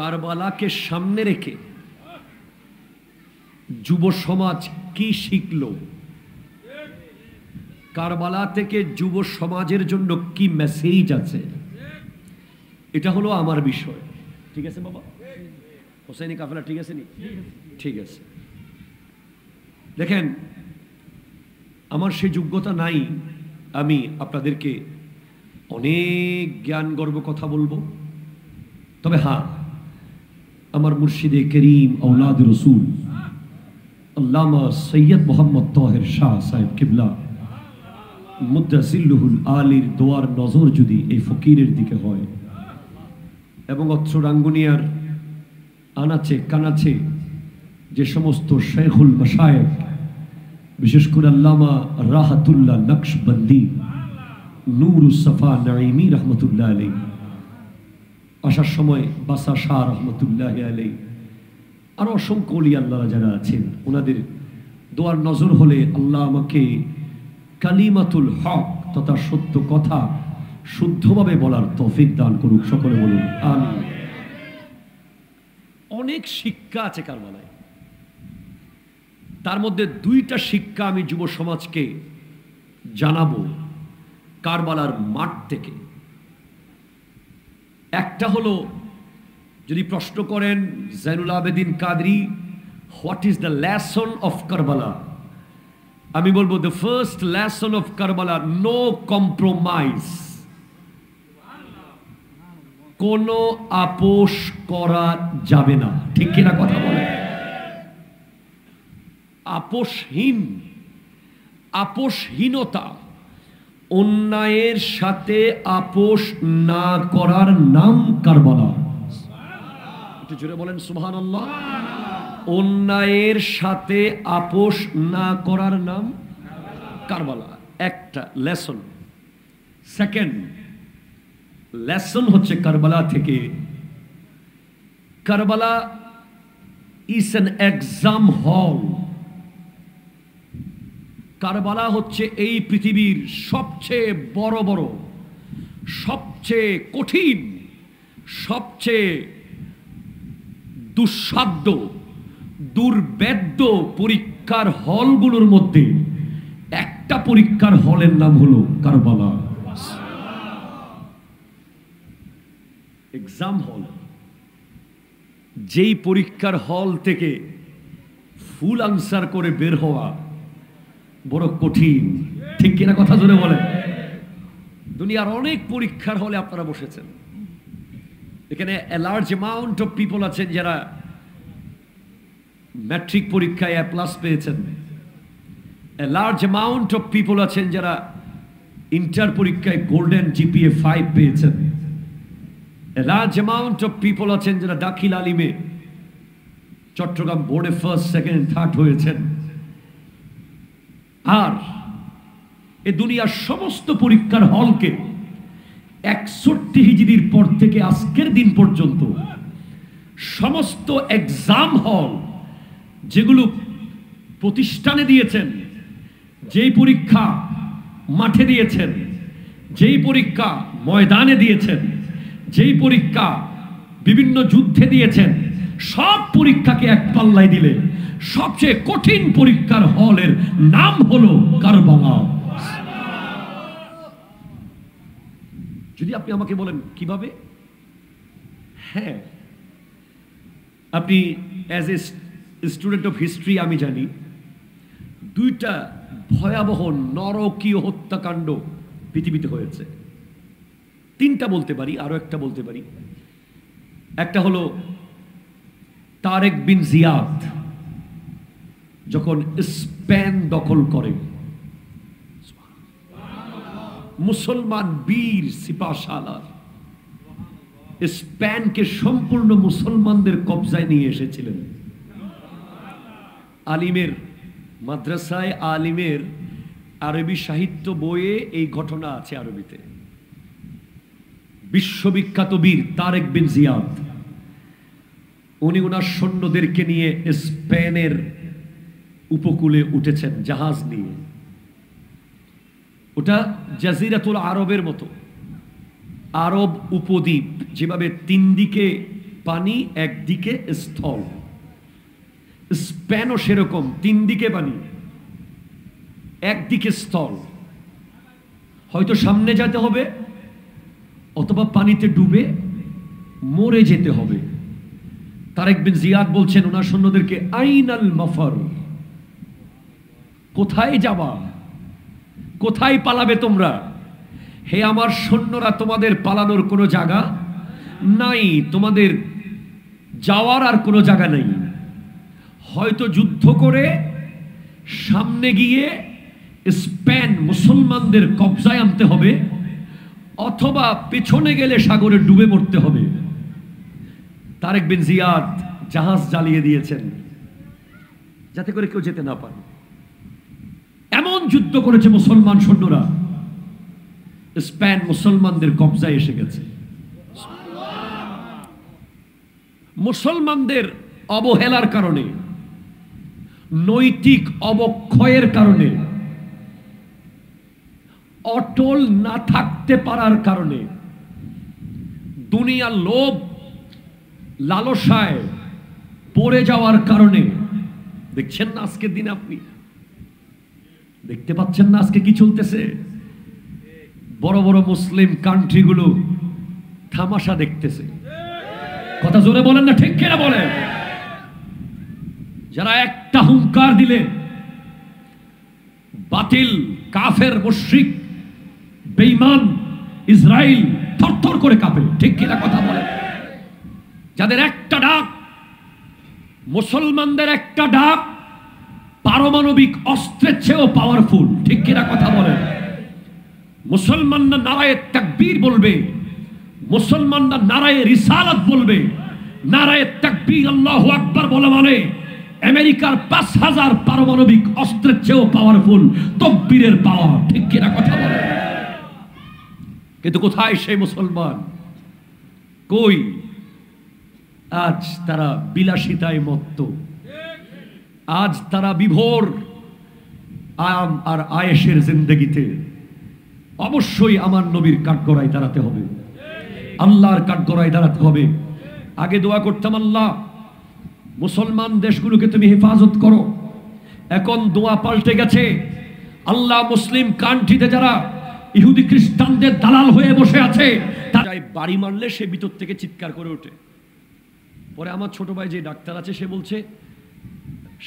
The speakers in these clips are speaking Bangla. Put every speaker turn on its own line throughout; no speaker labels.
কারবালাকে সামনে রেখে যুব সমাজ কি শিখল, কারবালা থেকে যুব সমাজের জন্য কি মেসেজ আছে, এটা হলো আমার বিষয়। ঠিক আছে বাবা? হোসেনি কাফেলা ঠিক আছে নি? ঠিক আছে। দেখেন, আমার সেই যোগ্যতা নাই আমি আপনাদেরকে অনেক জ্ঞান গর্ব কথা বলবো। তবে হ্যাঁ, আমার মুর্শিদে করিম औलाद रसूल আল্লামা সৈয়দ মোহাম্মদ তাহের শাহ সাহেব কিবলা মুদ্দাসিল্লুহুল আলীর দোয়ার নজর যদি এই ফকিরের দিকে হয় এবং অত্র রাঙ্গুনিয়ার আনাচে কানাচে যে সমস্ত শেখুল মাশায়েখ, বিশেষ করে আল্লামা রাহাতুল্লাহ নকশবন্দি, নূরুস সাফা নাঈমি রহমতুল্লাহ আলাইহি, আসার সময় বাসা শাহ রহমতুল্লাহ আলাইহি, আরো অসংখ্য ওলি আল্লাহরা যারা আছেন, ওনাদের দোয়ার নজর হলে আল্লাহ আমাকে কালিমাতুল হক তথা সত্য কথা শুদ্ধভাবে বলার তৌফিক দান করুক। সকলে বলুন আমিন। অনেক শিক্ষা আছে কারবালায়, তার মধ্যে দুইটা শিক্ষা আমি যুব সমাজকে জানাবো কারবালার মাঠ থেকে। একটা হলো, যদি প্রশ্ন করেন Zainul Abedin Qadri what is the lesson of Karbala, আমি বলবো the first lesson of Karbala, no compromise, কোনো আপোষ করা যাবে না। ঠিক কিনা কথা বলে? আপোষহীনতা, অন্যায়ের সাথে আপোষ না করার নাম কারবালা। একটু জোরে বলেন সুবহানাল্লাহ। অন্যায়ের সাথে আপোষ না করার নাম কারবালা, একটা লেসন। সেকেন্ড লেসন হচ্ছে কারবালা থেকে, কারবালা ইজ অ্যান এক্সাম হল। কারবালা হচ্ছে এই পৃথিবীর সবচেয়ে বড় বড়, সবচেয়ে কঠিন, সবচেয়ে দুঃসাধ্য, দুর্বেদ্য পরীক্ষার হলগুলোর মধ্যে একটা পরীক্ষার হলের নাম হলো কারবালা। এক্সাম হল, যেই পরীক্ষার হল থেকে ফুল আনসার করে বের হওয়া বড় কঠিন। ঠিক কিনা কথা জোরে বলে? দুনিয়ার অনেক পরীক্ষার হলে আপনারা বসেছেন, এখানে লার্জ অ্যামাউন্ট অফ পিপল আছেন যারা ম্যাট্রিক পরীক্ষায় A+ পেয়েছেন, লার্জ অ্যামাউন্ট অফ পিপল আছেন যারা ইন্টার পরীক্ষায় গোল্ডেন GPA 5 পেয়েছেন, লার্জ অ্যামাউন্ট অফ পিপল আছেন যারা দাখিল আলিমে চট্টগ্রাম বোর্ডে ফার্স্ট, সেকেন্ড, থার্ড হয়েছেন। আর এ দুনিয়ার সমস্ত পরীক্ষার হলকে 61 হিজরির পর থেকে আজকের দিন পর্যন্ত সমস্ত এক্সাম হল যেগুলো প্রতিষ্ঠানে দিয়েছেন, যেই পরীক্ষা মাঠে দিয়েছেন, যেই পরীক্ষা ময়দানে দিয়েছেন, যেই পরীক্ষা বিভিন্ন যুদ্ধে দিয়েছেন, সব পরীক্ষাকে এক পাল্লায় দিলে সবচেয়ে কঠিন পরীক্ষার হলের নাম হলো কারবালা। যদি আপনি আমাকে বলেন কিভাবে, হ্যাঁ, আপনি as a student of history আমি জানি দুইটা ভয়াবহ নরকীয় হত্যাকাণ্ড পৃথিবীতে হয়েছে। তিনটা বলতে পারি, আরো একটা বলতে পারি। একটা হলো তারেক বিন জিয়াদ যখন স্পেন দখল করে, মুসলমান বীর সিপাহসালার স্পেনকে সম্পূর্ণ মুসলমানদের কবজায় নিয়ে এসেছিলেন। আলিমের মাদ্রাসায় আলিমের আরবি সাহিত্য বইয়ে এই ঘটনা আছে আরবিতে। বিশ্ববিখ্যাত বীর তারেক বিন জিয়াদ, উনি ওনার সৈন্যদেরকে নিয়ে স্পেনের উপকূলে উঠেছেন জাহাজ নিয়ে। ওটা জাজিরাতুল আরবের মতো, আরব উপদ্বীপ যেভাবে তিন দিকে পানি একদিকে স্থল, স্প্যানও সেরকম, 3 দিকে পানি, একদিকে স্থল। হয়তো সামনে যেতে হবে অথবা পানিতে ডুবে মরে যেতে হবে। তারেক বিন জিয়াদ বলছেন ওনার সৈন্যদেরকে, আইনাল মাফার, কোথায় যাবা, কোথায় পালাবে তোমরা? হে আমার সৈন্যরা, তোমাদের পালানোর কোনো জায়গা নাই, তোমাদের যাওয়ার আর কোনো জায়গা নেই। হয়তো যুদ্ধ করে সামনে গিয়ে স্পেন মুসলমানদের কবজায় আনতে হবে, অথবা পেছনে গেলে সাগরে ডুবে মরতে হবে। তারেক বিন জিয়াদ জাহাজ জ্বালিয়ে দিয়েছেন যাতে করে কেউ যেতে না পারে। এমন যুদ্ধ করেছে মুসলমান সৈন্যরা, স্পেন মুসলমানদের কবজায় এসে গেছে। মুসলমানদের অবহেলার কারণে, নৈতিক অবক্ষয়ের কারণে, অটল না থাকতে পারার কারণে, দুনিয়ার লোভ লালসায় পড়ে যাওয়ার কারণে, দেখছেন না আজকের দিনে, আপনি দেখতে পাচ্ছেন না আজকে কি চলতেছে? বড় বড় মুসলিম কান্ট্রিগুলো তামাশা দেখতেছে। কথা জোরে বলেন না, ঠিক কিনা বলেন? যারা একটা হুঙ্কার দিলে বাতিল, কাফের, মুশরিক, বেঈমান ইসরাইল থরথর করে কাঁপে, ঠিক কিনা কথা বলেন? যাদের একটা ডাক, মুসলমানদের একটা ডাক পারমাণবিক অস্ত্রের চেয়েও পাওয়ারফুল, ঠিক কিনা কথা বলেন? মুসলমানরা নারায়ে তাকবীর বলবে, মুসলমানরা নারায়ে রিসালাত বলবে। নারায়ে তাকবীর আল্লাহু আকবার বলা মানে আমেরিকার 5000 পারমাণবিক অস্ত্রের চেয়েও পাওয়ারফুল তাকবীরের পাওয়ার, ঠিক কিনা কথা বলেন? কিন্তু কোথায় সেই মুসলমান? কই? আজ তারা বিলাসিতায় মত্ত, আজ তারা বিভোর আরাম আর আয়েশের জিন্দেগিতে। অবশ্যই আমার নবীর কাঠগড়ায় দাঁড়াতে হবে, আল্লাহর কাঠগড়ায় দাঁড়াতে হবে। আগে দোয়া করতাম, আল্লাহ মুসলমান দেশগুলোকে তুমি হেফাজত করো। এখন দোয়া পাল্টে গেছে, আল্লাহ মুসলিম কান্ট্রিতে যারা ইহুদি খ্রিস্টানদের দালাল হয়ে বসে আছে, তাই বাড়ি মারলে সে ভিতর থেকে চিৎকার করে ওঠে। পরে আমার ছোট ভাই যে ডাক্তার আছে সে বলছে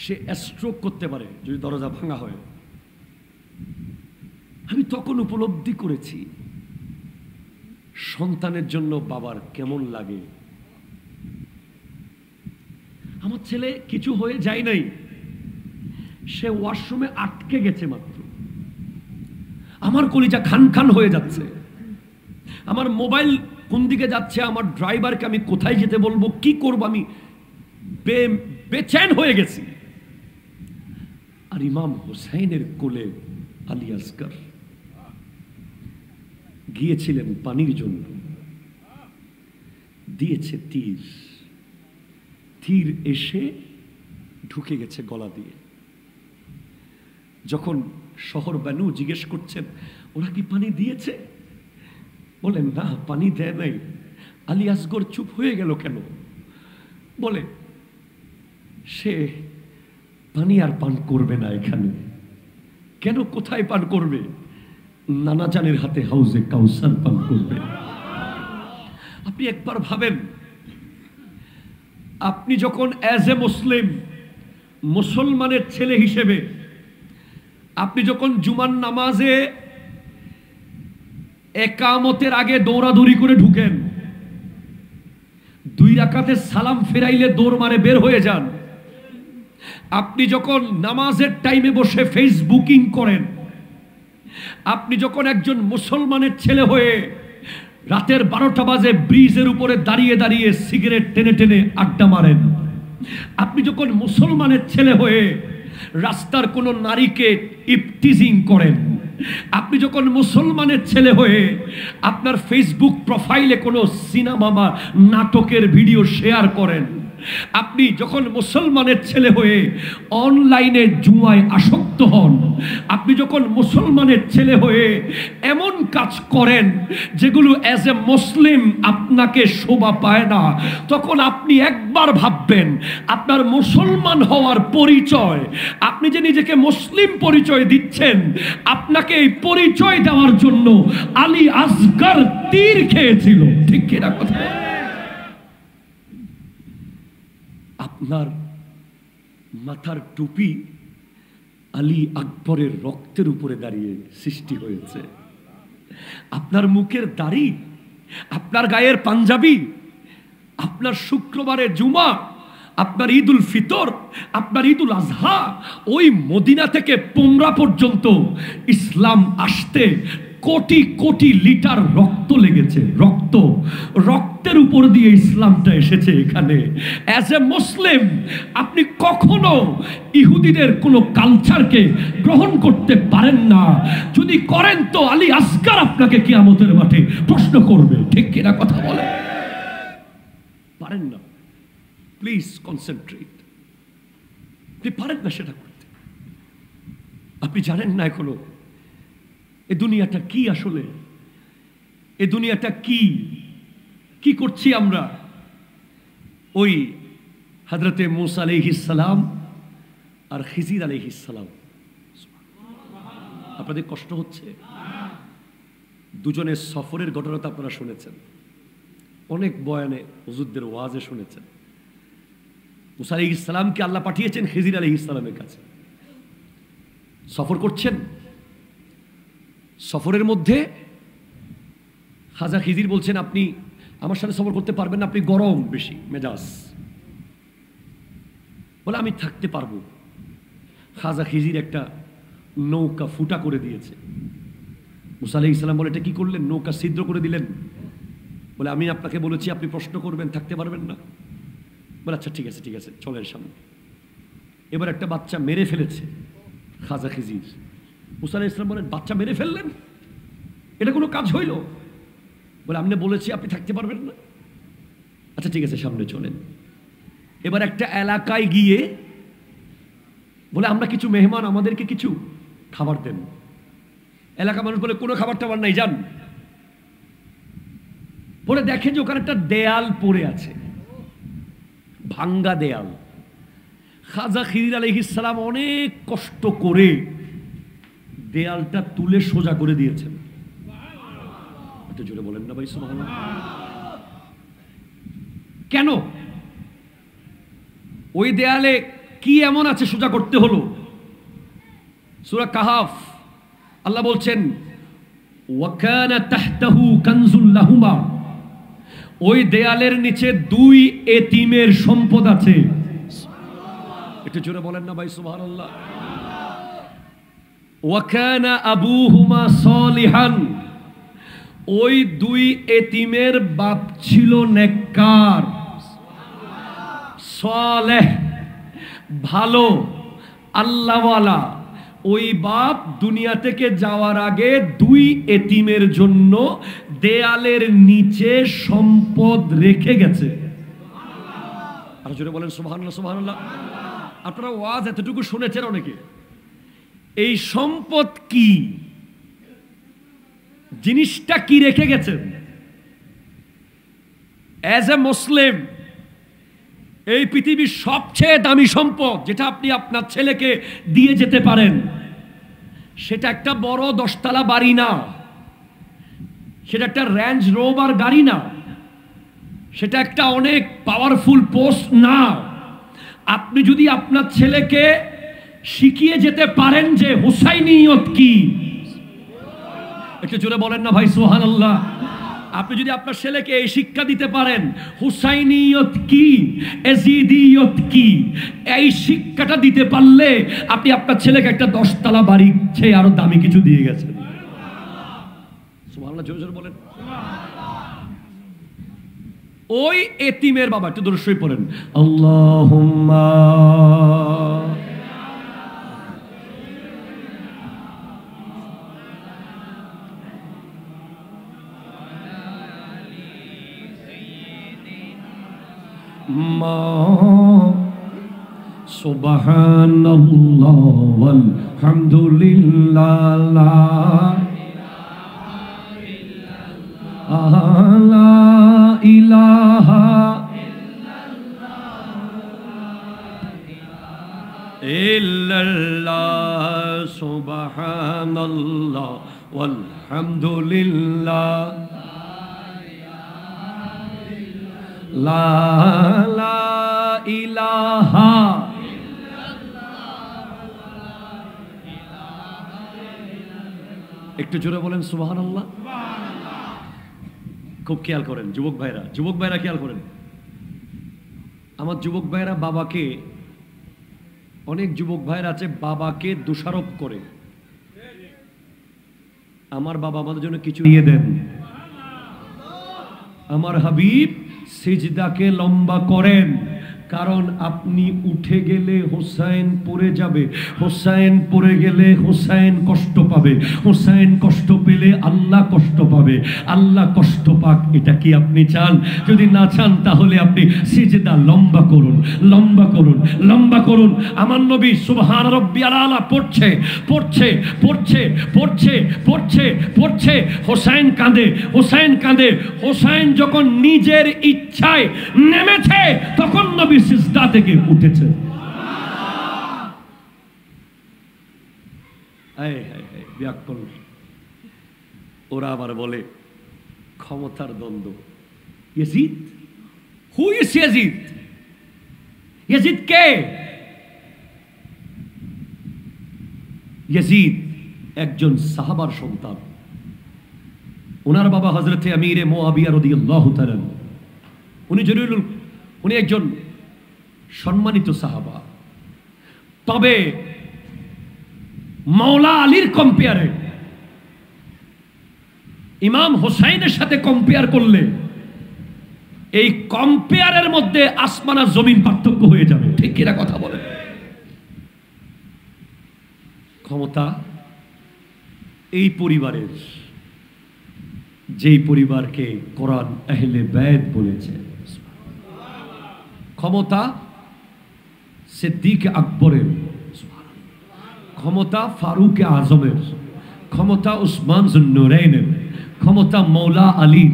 সে স্ট্রোক করতে পারে যদি দরজা ভাঙা হয়। আমি তখন উপলব্ধি করেছি সন্তানের জন্য বাবার কেমন লাগে। আমার ছেলে কিছু হয়ে যায় নাই, সে ওয়াশরুমে আটকে গেছে মাত্র, আমার কলিজা খান খান হয়ে যাচ্ছে। আমার মোবাইল কোন দিকে যাচ্ছে, আমার ড্রাইভারকে আমি কোথায় যেতে বলবো, কি করব, আমি বেচেন হয়ে গেছি। আর ইমাম হুসাইনের কোলে আলী আসগর গিয়েছিলেন পানির জন্য, দিয়েছে তীর, তীর এসে ঢুকে গেছে গলা দিয়ে। যখন শহর বানু জিজ্ঞেস করছেন ওরা কি পানি দিয়েছে, বলেন না পানি দেয় নাই। আলী আসগর চুপ হয়ে গেল কেন? বলে সে পানি আর পান করবে না এখানে। কেন? কোথায় পান করবে? নানা জানের হাতে হাউজে কাউসার পান করবে। আপনি একবার ভাবেন, আপনি যখন অ্যাজ এ মুসলিম, মুসলমানের ছেলে হিসেবে আপনি যখন জুমার নামাজে একামতের আগে দৌড়াদৌড়ি করে ঢুকেন, 2 রাকাতে সালাম ফেরাইলে দৌড় মারে বের হয়ে যান, আপনি যখন নামাজের টাইমে বসে ফেসবুকিং করেন, আপনি যখন একজন মুসলমানের ছেলে হয়ে রাতের 12টা বাজে ব্রিজের উপরে দাঁড়িয়ে দাঁড়িয়ে সিগারেট টেনে টেনে আড্ডা মারেন, আপনি যখন মুসলমানের ছেলে হয়ে রাস্তার কোনো নারীকে ইফটিজিং করেন, আপনি যখন মুসলমানের ছেলে হয়ে আপনার ফেসবুক প্রোফাইলে কোনো সিনেমা বা নাটকের ভিডিও শেয়ার করেন, আপনি যখন মুসলমানের ছেলে হয়ে অনলাইনে জুয়ায় আসক্ত হন, আপনি যখন মুসলমানের ছেলে হয়ে এমন কাজ করেন যেগুলো অ্যাজ এ মুসলিম আপনাকে শোভা পায় না, তখন আপনি একবার ভাববেন আপনার মুসলমান হওয়ার পরিচয়, আপনি যে নিজেকে মুসলিম পরিচয় দিচ্ছেন, আপনাকে এই পরিচয় দেওয়ার জন্য আলী আসগর তীর খেয়েছিল। ঠিক কিনা কথা? আপনার মাথার টুপি আলী আকবরের রক্তের উপরে দাঁড়িয়ে সৃষ্টি হয়েছে। আপনার মুখের দাড়ি, আপনার গায়ের পাঞ্জাবি, আপনার শুক্রবারের জুমা, আপনার ঈদুল ফিতর, আপনার ঈদুল আজহা, ওই মদিনা থেকে পোমরা পর্যন্ত ইসলাম আসতে কোটি কোটি লিটার রক্ত লেগেছে। রক্তের উপর দিয়ে ইসলামটা এসেছে এখানে। অ্যাজ এ মুসলিম আপনি কখনো ইহুদিদের কোনো কালচারকে গ্রহণ করতে পারেন না। যদি করেন তো আলী আসগর আপনাকে কিয়ামতের মাঠে প্রশ্ন করবে। ঠিক কিনা কথা বলে? পারেন না। Please concentrate. আপনি পারেন না সেটা করতে। আপনি জানেন না এখনো এ দুনিয়াটা কি, আসলে এ দুনিয়াটা কি কি করছি আমরা। ওই হযরতে মূসা আলাইহিস সালাম আর খিজির আলাইহিস সালাম, আপনাদের কষ্ট হচ্ছে? দুজনের সফরের ঘটনা তো আপনারা শুনেছেন, অনেক বয়ানে হুজুরদের ওয়াজে শুনেছেন। মূসা আলাইহিস সালামকে আল্লাহ পাঠিয়েছেন খিজির আলাইহিস সালামের কাছে। সফর করছেন, সফরের মধ্যে খাজা খিজির বলছেন আপনি আমার সাথে সফর করতে পারবেন না, আপনি গরম বেশি মেজাজ। বলে আমি থাকতে পারবো। খাজা খিজির একটা নৌকা ফুটা করে দিয়েছে। মূসা আলাইহিস সালাম বলে এটা কি করলেন? নৌকা ছিদ্র করে দিলেন। বলে আমি আপনাকে বলেছি আপনি প্রশ্ন করবেন, থাকতে পারবেন না। বলে আচ্ছা ঠিক আছে ঠিক আছে, চলেন সামনে। এবার একটা বাচ্চা মেরে ফেলেছে খাজা খিজির। মূসা আলাইহিস সালাম বলেন বাচ্চা মেরে ফেললেন, এটা কোনো কাজ হইল? বলে আপনি বলেছি আপনি থাকতে পারবেন না। আচ্ছা ঠিক আছে সামনে চলেন। এবার একটা এলাকায় গিয়ে বলে আমরা কিছু মেহমান, আমাদেরকে কিছু খাবার দেন। এলাকা মানুষ বলে কোনো খাবার টাবার নাই, যান। পরে দেখে যে ওখানে একটা দেয়াল পড়ে আছে, ভাঙ্গা দেয়াল। খাজা খিজির আলাইহিস সালাম অনেক কষ্ট করে দেয়ালটা তুলে সোজা করে দিয়েছেন। একটু জোরে বলেন না ভাই সুবহানাল্লাহ। কেন? ওই দেয়ালে কি এমন আছে সোজা করতে হলো? সূরা কাহাফ আল্লাহ বলছেন ওয়াকানা তাহতাহু কানজুল লাহুমা, ওই দেয়ালের নিচে দুই এতিমের সম্পদ আছে। একটু জোরে বলেন না ভাই সুবহানাল্লাহ। ওয়াকানা আবুহুমা সালিহান, ওই দুই এতিমের বাপ ছিল নেককার, সালেহ, ভালো, আল্লাহওয়ালা। ওই বাপ দুনিয়া থেকে যাওয়ার আগে দুই এতিমের জন্য দেয়ালের নিচে সম্পদ রেখে গেছে। আর জোরে বলেন সুবহানাল্লাহ সুবহানাল্লাহ। আপনারা ওয়াজ এতটুকু শুনেছেন অনেকে। এই সম্পদ কি, জিনিসটা কি রেখে গেছেন? অ্যাজ এ মুসলিম এই পৃথিবীর সবচেয়ে দামি সম্পদ যেটা আপনি আপনার ছেলেকে দিয়ে যেতে পারেন, সেটা একটা বড় 10 তলা বাড়ি না, সেটা একটা রেঞ্জ রোভার গাড়ি না, সেটা একটা অনেক পাওয়ারফুল পোস্ট না। আপনি যদি আপনার ছেলেকে শিখিয়ে যেতে পারেন যে হুসাইনিয়ত কি, একটু জোরে বলেন না ভাই সুবহানাল্লাহ। আপনি যদি আপনার ছেলেকে এই শিক্ষা দিতে পারেন হুসাইনিয়ত কি, এজিদিয়ত কি, এই শিক্ষাটা দিতে পারলে আপনি আপনার ছেলেকে একটা 10 তলা বাড়ি চেয়ে আরো দামি কিছু দিয়ে গেছেন। সুবহানাল্লাহ, জোরে জোরে বলেন। ওই এতিমের বাবা, একটু দরুদ শরীফ পড়েন। আল্লাহুম্মা সুবহানাল্লাহ ওয়ালহামদুলিল্লাহ লা ইলাহা ইল্লাল্লাহ সুবহানাল্লাহ ওয়ালহামদুলিল্লাহ লা ইলাহা একটু জোরে বলেন সুবহানাল্লাহ। খুব খেয়াল করেন যুবক ভাইরা খেয়াল করেন। আমার যুবক ভাইরা বাবাকে, অনেক যুবক ভাইরা আছে বাবাকে দোষারোপ করে, আমার বাবা আমাদের জন্য কিছু দিয়ে দেন। আমার হাবিব সিজদাকে লম্বা করেন, কারণ আপনি উঠে গেলে হোসাইন পড়ে যাবে, হোসাইন পড়ে গেলে হোসাইন কষ্ট পাবে, হোসাইন কষ্ট পেলে আল্লাহ কষ্ট পাবে, আল্লাহ কষ্ট পাক। এটা কি আপনি চান? যদি না চান তাহলে আপনি সিজদা লম্বা করুন, লম্বা করুন, লম্বা করুন। আমার নবী সুবহান রাব্বিয়াল আলা পড়ছে পড়ছে পড়ছে পড়ছে পড়ছে পড়ছে, হোসাইন কাঁদে, হোসাইন কাঁদে। হোসাইন যখন নিজের ইচ্ছায় নেমেছে তখন নবী সিজদা থেকে উঠেছে। ওরা আবার বলে ক্ষমতার দ্বন্দ্ব। Yazid, who is Yazid? Yazid K? Yazid একজন সাহাবার সন্তান। ওনার বাবা হযরতে আমিরে মুআবিয়া রাদিয়াল্লাহু তাআলা, উনি একজন সম্মানিত সাহাবা। তবে মাওলা আলীর কম্পেয়ারে ইমাম হোসাইনের সাথে কম্পেয়ার করলে এই কম্পেয়ারের মধ্যে আসমান আর জমিন পার্থক্য হয়ে যাবে। ঠিক কিনা কথা বলে? ক্ষমতা এই পরিবারের, যেই পরিবারকে কোরআন আহলে বাইত বলেছে। ক্ষমতা সিদ্দিক আকবরের, ক্ষমতা ফারুক আজমের, ক্ষমতা উসমান যুন্নুরাইনের, ক্ষমতা মৌলা আলী।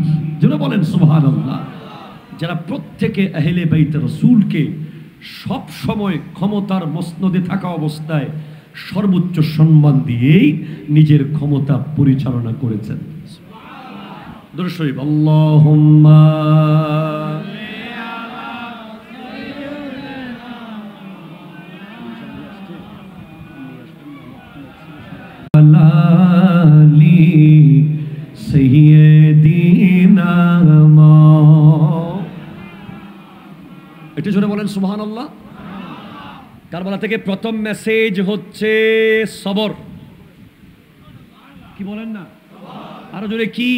যারা বলেন সুবহানাল্লাহ, যারা প্রত্যেকে আহলে বাইত রাসূলকে সব সময় ক্ষমতার মসনদে থাকা অবস্থায় সর্বোচ্চ সম্মান দিয়েই নিজের ক্ষমতা পরিচালনা করেছেন। দরুদ শরীফ আল্লাহুম্মা একটু জোরে বলেন সুবহানাল্লাহ। কারবালা থেকে প্রথম মেসেজ হচ্ছে সবর। কি বলেন না? আরো জোরে কি?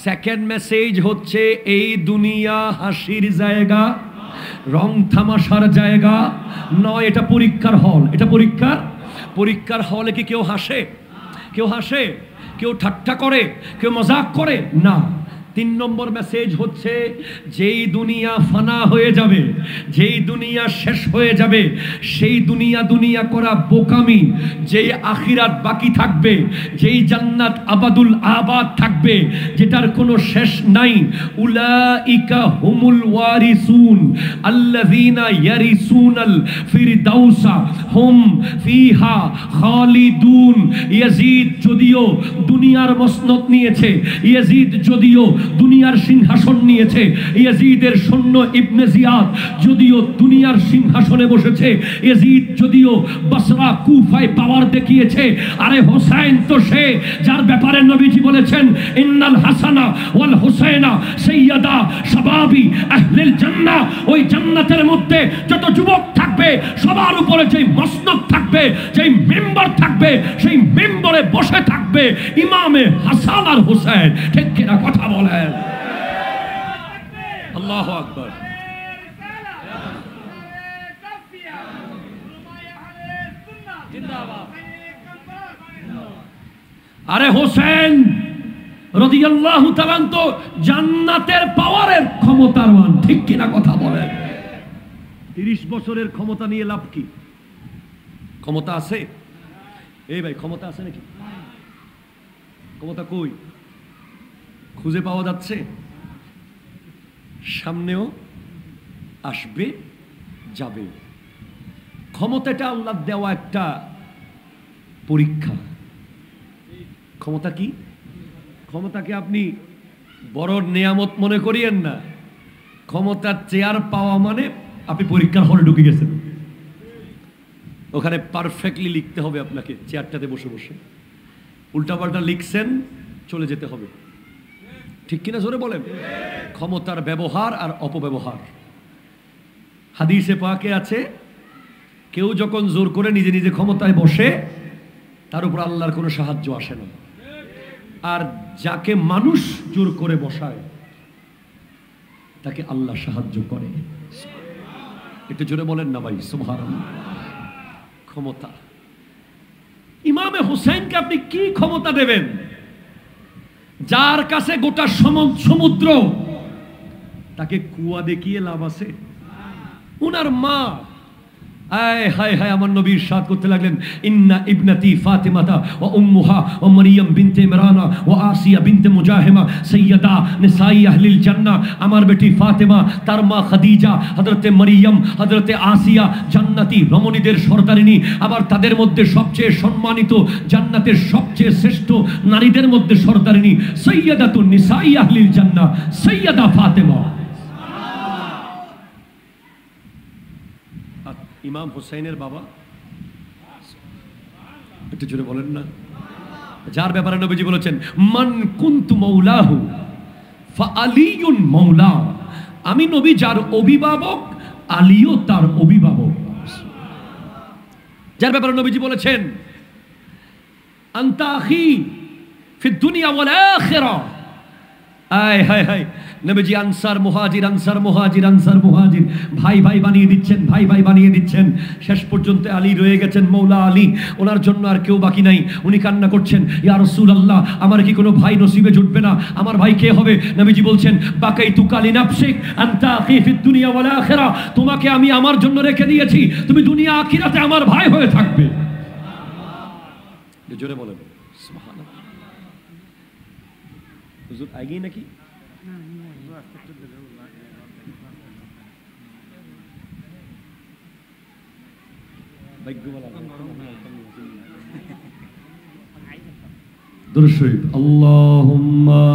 সেকেন্ড মেসেজ হচ্ছে এই দুনিয়া হাসির জায়গা, রং তামাশার জায়গা নয়, এটা পরীক্ষার হল। এটা পরীক্ষার হলে কি কেউ হাসে? কেউ হাসে? কেউ ঠাট্টা করে? কেউ মজাক করে? না। 3 নম্বর মেসেজ হচ্ছে যেই দুনিয়া ফানা হয়ে যাবে, যেই দুনিয়া শেষ হয়ে যাবে, সেই দুনিয়া করা বোকামি, যেই আখিরাত বাকি থাকবে, যেই জান্নাত আবাদুল আবাদ থাকবে, যেটার কোনো শেষ নাই। উলাইকা হুমুল ওয়ারিসুন আল্লাযীনা ইয়ারিসুনাল ফিরদাউসা হুম ফিহা খালিদুন। ইয়াজিদ যদিও দুনিয়ার মসনদ নিয়েছে, ইয়াজিদ যদিও দুনিয়ার সিংহাসন নিয়েছে, ইয়াজিদের সৈন্য ইবনে জিয়াদ যদিও দুনিয়ার সিংহাসনে বসেছে, ইয়াজিদ যদিও বসরা কুফায় পাওয়ার দেখিয়েছে, আরে হোসেন তো সে যার ব্যাপারে নবীজি বলেছেন ইন্নাল হাসানা ওয়াল হুসাইনা সাইয়্যিদা শাবাবি আহলিল জান্নাহ। ওই জান্নাতের মধ্যে যত যুবক থাকবে সবার উপরে যেই মসনদ থাকবে, যেই মেম্বার থাকবে, সেই মেম্বারে বসে থাকবে ইমামে হাসান আর হুসাইন। ঠিক কিনা কথা বলেন? আল্লাহু আকবার। আরে হোসেন রাদিয়াল্লাহু তাআলা তো জান্নাতের পাওয়ারের ক্ষমতাবান, ঠিক কিনা কথা বলেন? 30 বছরের ক্ষমতা নিয়ে লাভ কি? ক্ষমতা আছে? এই ভাই ক্ষমতা আছে নাকি? ক্ষমতা কই? খুঁজে পাওয়া যাচ্ছে? সামনেও আসবে, যাবে। ক্ষমতাটা আল্লাহ দেওয়া একটা পরীক্ষা। ক্ষমতা কি? ক্ষমতাকে আপনি বড় নেয়ামত মনে করিয়েন না। ক্ষমতার চেয়ার পাওয়া মানে আপনি পরীক্ষার হলে ঢুকে গেছেন। ওখানে পারফেক্টলি লিখতে হবে আপনাকে, চেয়ারটাতে বসে বসে। উল্টাপাল্টা লিখছেন, চলে যেতে হবে। ঠিক কিনা জোরে বলেন? ক্ষমতার ব্যবহার আর অপব্যবহার। হাদিসে পাকে আছে, কেউ যখন জোর করে নিজে নিজে ক্ষমতায় বসে, তার উপর আল্লাহর কোনো সাহায্য আসে না। আর যাকে মানুষ জোর করে বসায়, তাকে আল্লাহ সাহায্য করে। একটু জোরে বলেন না ভাই, সুবহানাল্লাহ। ক্ষমতা। ইমামে হুসাইনকে আপনি কি ক্ষমতা দেবেন? যার কাছে গোটা সমুদ্র, তাকে কুয়া দেখিয়ে লাভ আছে? উনার মা, আয় হায় হায়, আমার নবী ইরশাদ করতে লাগলেন, ইন্না ইবনাতি ফাতিমাতা ওয়া উম্মুহা ওয়া মারইয়াম বিনতে ইমরানা ওয়া আসিয়া বিনতে মুজাহিমা সাইয়্যিদা নিসাই আহলিল জান্নাহ। আমার বেটি ফাতেমা, তার মা খাদিজা, হযরতে মারইয়াম, হযরতে আসিয়া জান্নাতি রমণীদের সরদারিনী। আবার তাদের মধ্যে সবচেয়ে সম্মানিত, জান্নাতের সবচেয়ে শ্রেষ্ঠ নারীদের মধ্যে সরদারিনী সাইয়্যিদাতুন নিসাই আহলিল জান্নাহ, সাইয়্যিদা ফাতেমা। ইমাম হুসাইনের বাবা, একটু জোরে বলেন না, যার ব্যাপারে নবীজি বলেছেন, মান কুনতু মাওলাহু ফাআলিয়ুন মাওলা। আমি নবী যার অভিভাবক, আলীও তার অভিভাবক। যার ব্যাপারে নবীজি বলেছেন, আনতা আখি ফিদ দুনিয়া ওয়াল আখিরাহ। আয় হায় হায়, নবীজি আনসার মুহাজির, আনসার মুহাজির, আনসার মুহাজির, ভাই ভাই বানিয়ে দিচ্ছেন, ভাই ভাই বানিয়ে দিচ্ছেন। শেষ পর্যন্ত আলী রয়ে গেছেন, মৌলা আলী। ওনার জন্য আর কেউ বাকি নাই। উনি কান্না করছেন, ইয়া রাসূলুল্লাহ, আমার কি কোনো ভাই নসিবে জুটবে না? আমার ভাই কে হবে? নবীজি বলছেন, বাকাইতুকা লিনাফসিক আনতা আখি ফিদ দুনিয়া ওয়াল আখিরাহ। তোমাকে আমি আমার জন্য রেখে দিয়েছি, তুমি দুনিয়া আখিরাতে আমার ভাই হয়ে থাকবে। জোরে বলেন সুবহানাল্লাহ। হুজুর আগেই নাকি? দুরূদ শরীফ, আল্লাহুম্মা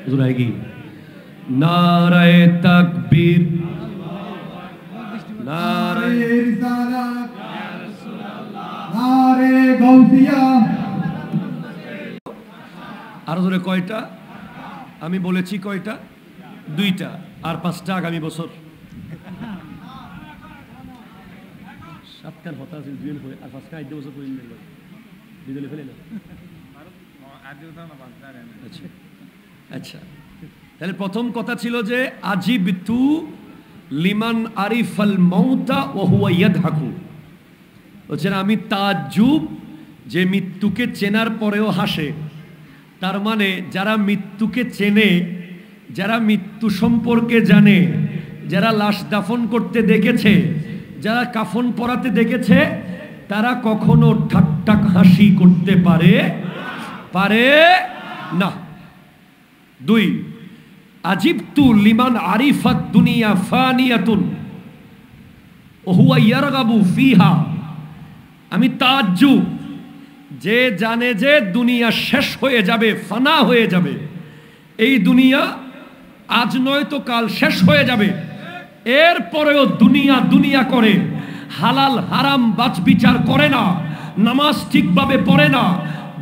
হুজুর আগেই। নারায়ে তাকবীর, নারে রিসালাত, ইয়া রাসূলুল্লাহ, নারে গাউসিয়া। আরো ধরে কয়টা? আমি বলেছি কয়টা? 2টা, আর 5টা আগামী বছর। 7 হতা আছে, 2 হয়ে আর 5টা আইতে বছর পড়িয়ে দিল, দিলে ফেলে না। আচ্ছা আচ্ছা, তাহলে প্রথম কথা ছিল যে আজিবতু লিমান আরিফাল মাউতা ওয়া হুয়া ইয়াদহাকু। বলছেন আমি তাজ্জুব, যে মৃত্যুকে চেনার পরেও হাসে। তার মানে যারা মৃত্যুকে চেনে, যারা মৃত্যু সম্পর্কে জানে, যারা লাশ দাফন করতে দেখেছে, যারা কাফন পরাতে দেখেছে, তারা কখনো ঠাট্টা হাসি করতে পারে না। 2, আজিবতু লিমান আরিফাত দুনিয়া ফানিয়াতুন ওয়া হুয়া ইয়ারগাবু ফিহা। আমি তাজ্জুব, যে জানে যে দুনিয়া শেষ হয়ে যাবে, ফানা হয়ে যাবে। এই দুনিয়া আজ নয় তো কাল শেষ হয়ে যাবে, এরপরেও দুনিয়া দুনিয়া করে, হালাল হারাম বাছ বিচার করে না, নামাজ ঠিকভাবে পড়ে না,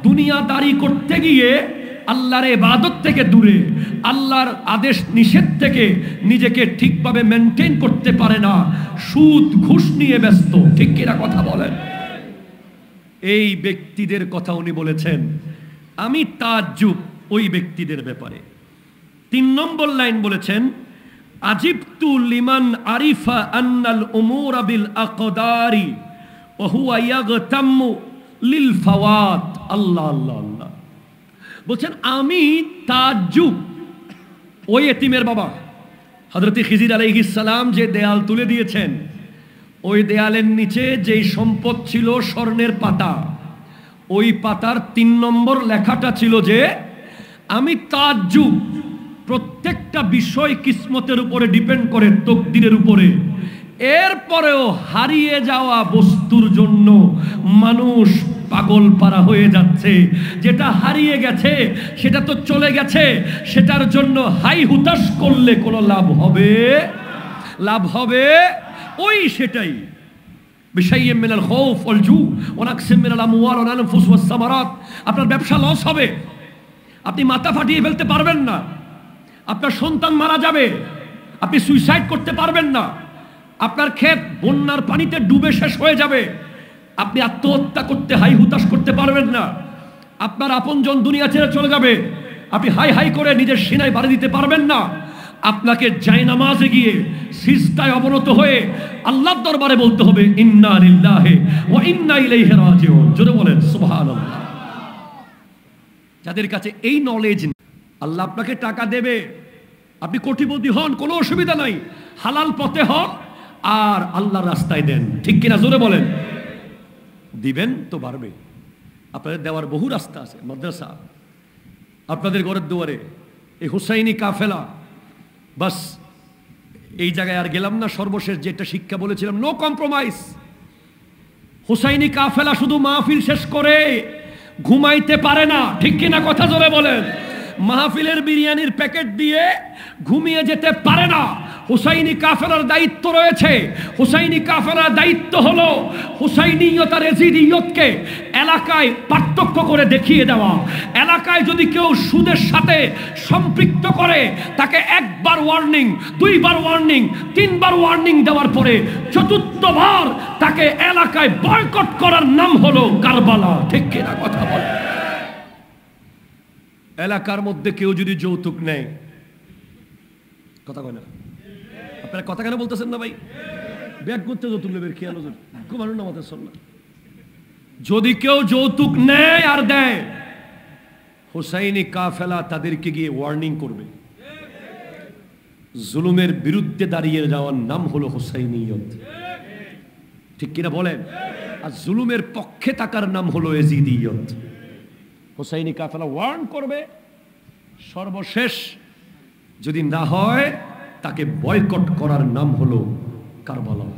দুনিয়াদারি করতে গিয়ে আল্লাহর ইবাদত থেকে দূরে, আল্লাহর আদেশ নিষেধ থেকে নিজেকে ঠিকভাবে মেনটেন করতে পারে না, সুদ ঘুষ নিয়ে ব্যস্ত। ঠিক কিনা কথা বলেন? এই ব্যক্তিদের কথা উনি বলেছেন। আমি তাজ্জুব ওই ব্যক্তিদের ব্যাপারে। 3 নম্বর লাইন বলেছেন, আজিবতু লিমান আরিফা আন্নাল উমুরা বিল আকদারি ওয়া হুয়া ইয়াগতাম্মু লিল ফাওয়াত। আল্লাহ আল্লাহ আল্লাহ বলছেন, আমি তাজ্জুব, ওই এতিমের বাবা হযরত খিজির আলাইহিস সালাম যে দেয়াল তুলে দিয়েছেন, ওই দেয়ালের নিচে যেই সম্পদ ছিল স্বর্ণের পাতা, ওই পাতার 3 নম্বর লেখাটা ছিল যে আমি তাজ্জুব, প্রত্যেকটা বিষয় কিসমতের উপরে ডিপেন্ড করে, তকদিরের উপরে। এরপরেও হারিয়ে যাওয়া বস্তুর জন্য মানুষ পাগল পারা হয়ে যাচ্ছে। যেটা হারিয়ে গেছে সেটা তো চলে গেছে, সেটার জন্য হাই হুতাশ করলে কোনো লাভ হবে? লাভ হবে ওই সেটাই। বিশাইয়্যিম মিনাল খাউফ ওয়াল জু ওয়া নাকসিম মিনাল আমওয়াল ওয়াল আনফুস ওয়াস সামারাত। আপনার ব্যবসা লস হবে, আপনি মাথা ফাটিয়ে ফেলতে পারবেন না, আপনার সন্তান মারা যাবে, আপনি সুইসাইড করতে পারবেন না, আপনার ক্ষেত বন্যার পানিতে ডুবে শেষ হয়ে যাবে, আপনি আত্মহত্যা করতে হাই হুতাশ করতে পারবেন না, আপনার আপনজন দুনিয়া ছেড়ে চলে যাবে, আপনি হাই হাই করে নিজের সিনায় বাড়ি দিতে পারবেন না। আপনাকে জায়নামাজে গিয়ে সিজদায় অবনত হয়ে আল্লাহর দরবারে বলতে হবে ইন্না লিল্লাহি ওয়া ইন্না ইলাইহি রাজিউন। জোরে বলেন সুবহানাল্লাহ। যাদের কাছে এই নলেজ, আল্লাহ আপনাকে টাকা দেবে, আপনি কোটিপতি হন, কোনো অসুবিধা নাই, হালাল পথে হন আর আল্লাহর রাস্তায় দেন, ঠিক কিনা? জোরে বলেন। দিবেন তো বাড়বে। আপনাদের দেওয়ার বহু রাস্তা আছে, মাদ্রাসা আপনাদের ঘরের দুয়ারে, এই হুসাইনি কাফেলা, বাস এই জায়গায় আর গেলাম না। সর্বশেষ যেটা শিক্ষা বলেছিলাম, নো কম্প্রোমাইজ। হুসাইনি কাফেলা শুধু মাহফিল শেষ করে ঘুমাইতে পারে না, ঠিক কিনা? কথা জোরে বলেন। মাহফিলের বিরিয়ানির প্যাকেট দিয়ে ঘুমিয়ে যেতে পারে না। হুসাইনি কাফেলার দায়িত্ব রয়েছে। হুসাইনি কাফেলার দায়িত্ব হলো হুসাইনিয়ত আর এজিদিয়তকে এলাকায় পার্থক্য করে দেখিয়ে দেওয়া। এলাকায় যদি কেউ সুদের সাথে সম্পৃক্ত করে, তাকে 1 বার ওয়ার্নিং, 2 বার ওয়ার্নিং, 3 বার ওয়ার্নিং দেওয়ার পরে 4র্থবার তাকে এলাকায় বয়কট করার নাম হলো কারবালা, ঠিক কিনা? কথা বলে। এলাকার মধ্যে কেউ যদি যৌতুক নেয়, কথা কয় না, আপনারা কথা কেন বলতেছেন না ভাই? ব্যাগ করতে যৌতুক নেবে, খেয়াল ঘুমানো না মাথায় শোন না। যদি কেউ যৌতুক নেয় আর দেয়, হুসাইনি কাফেলা তাদেরকে গিয়ে ওয়ার্নিং করবে। জুলুমের বিরুদ্ধে দাঁড়িয়ে যাওয়ার নাম হলো হুসাইনিয়ত, ঠিক কিনা বলেন? আর জুলুমের পক্ষে থাকার নাম হলো এজিদিয়ত। হুসাইনি কাফেলা ওয়ার্ন করবে, সর্বশেষ যদি না হয় তাকে বয়কট করার নাম হলো কারবালা।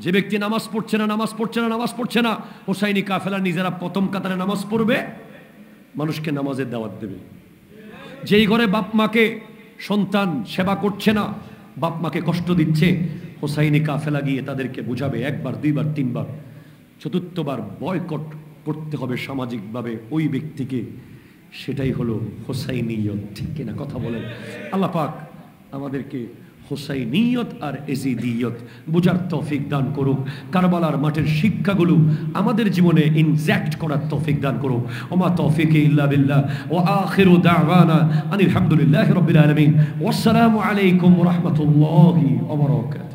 যে ব্যক্তি নামাজ পড়ছে না, নামাজ পড়ছে না, নামাজ পড়ছে না, হুসাইনি কাফেলা নিজেরা প্রথম কাতারে নামাজ পড়বে, মানুষকে নামাজের দাওয়াত দেবে। যেই ঘরে বাপ মাকে সন্তান সেবা করছে না, বাপ মাকে কষ্ট দিচ্ছে, হুসাইনি কাফেলা গিয়ে তাদেরকে বুঝাবে 1 বার 2 বার 3 বার, 4র্থবার বয়কট করতে হবে সামাজিকভাবে ওই ব্যক্তিকে। সেটাই হলো হুসাইনিয়ত, ঠিক কিনা? কথা বলেন। আল্লাহ পাক আমাদেরকে হুসাইনিয়ত আর এজিদিয়ত বুঝার তৌফিক দান করুক। কারবালার মাঠের শিক্ষাগুলো আমাদের জীবনে ইনজেক্ট করার তৌফিক দান করুক। ওমা তৌফিক ইল্লা বিল্লাহ ওয়া আখিরু দাওয়ানা আনিল হামদুলিল্লাহি রাব্বিল আলামিন। ওয়াসসালামু আলাইকুম ওয়া রাহমাতুল্লাহি ওয়া বারাকাতুহু।